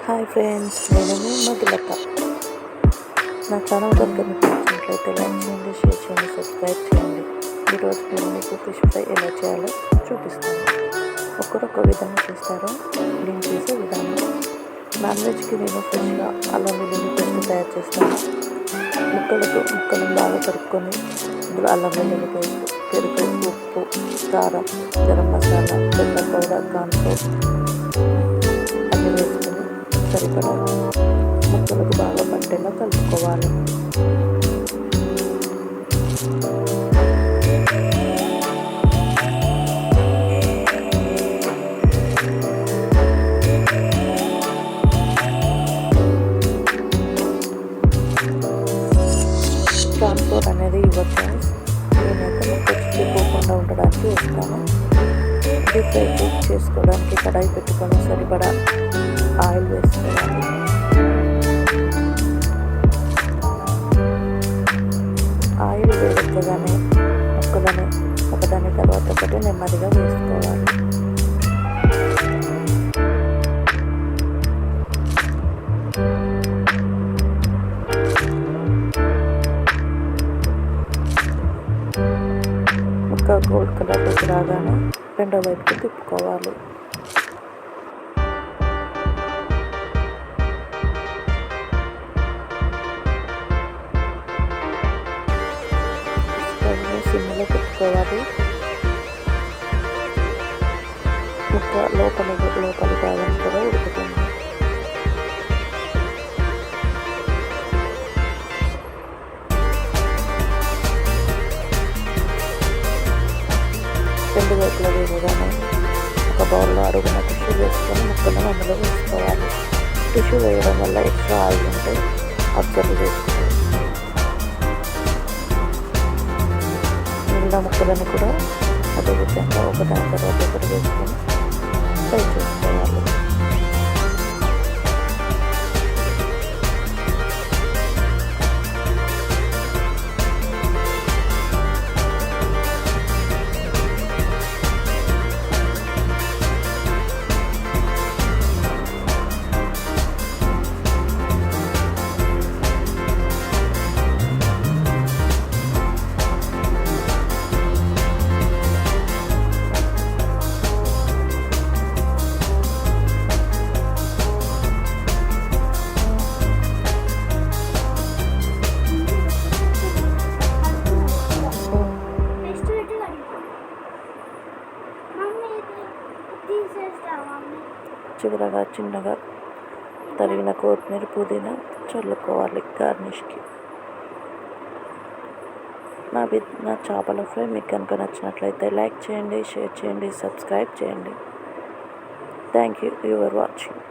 Hi friends, నేను మీ మధులత. నా channel కనుక మీకు నచ్చినట్లయితే లైక్ చేయండి, షేర్ చేయండి, సబ్స్క్రైబ్ చేయండి. ఈరోజు నేను మీకు ఫిష్ ఫ్రై ఎలా చేయాలో చూపిస్తాను. ఒక్కొక్క విధంగా చేస్తారో నేను చేసే విధానం. నాన్ వెజ్కి నేను ఫ్రెష్గా అల్లం వెల్లుల్లి పేస్ట్ తయారు చేస్తాను. ముక్కలు బాగా కలుపుకొని ఇందులో అల్లం వెల్లుల్లి పేస్ట్, పెరుగు, ఉప్పు, కారం, garam masala, pepper powder, cornflour అన్నీ వేసుకొని సరిపడా ముక్కలకు బాగా పట్టేలా కలుపుకోవాలి. కార్న్ఫ్లోర్ అనేది ఇవ్వచ్చు. నేనైతే ముక్క చిక్కుకోకుండా ఉండడానికి వేస్తాను. డీప్ ఫ్రై చేసుకోవడానికి కడాయి పెట్టుకొని సరిపడా ఆయిల్ వేసుకోవాలి. ఆయిల్ వేడెక్కగానే ముక్కలని ఒకదాని తర్వాత ఒకటి నెమ్మదిగా వేసుకోవాలి. ముక్క గోల్డ్ కలర్లోకి రాగానే రెండో వైపుకి తిప్పుకోవాలి. సిమ్లో పెట్టుకోవాలి. ముక్క లోపలి భాగం కూడా ఉడుకుతుంది. రెండు వైపులా వేయగానే ఒక బౌల్లో అడుగున టిష్యూ వేసుకొని ముక్కలను అందులో వేసుకోవాలి. టిష్యూ వేయడం వల్ల ఎక్స్ట్రా ఆయిల్ ఉంటే అబ్జర్వ్ చేసుకోవాలి. మిగిలిన ముక్కలను కూడా అదే విధంగా ఒకదాని తర్వాత ఒకటి వేసుకొని ఫ్రై చేసుకోవాలి. చివరగా చిన్నగా తరిగిన కొత్తిమీర, పుదీనా చల్లుకోవాలి గార్నిష్కి. నా చేపల ఫ్రై మీకు కనుక నచ్చినట్లయితే లైక్ చేయండి, షేర్ చేయండి, సబ్స్క్రైబ్ చేయండి. Thank you for watching.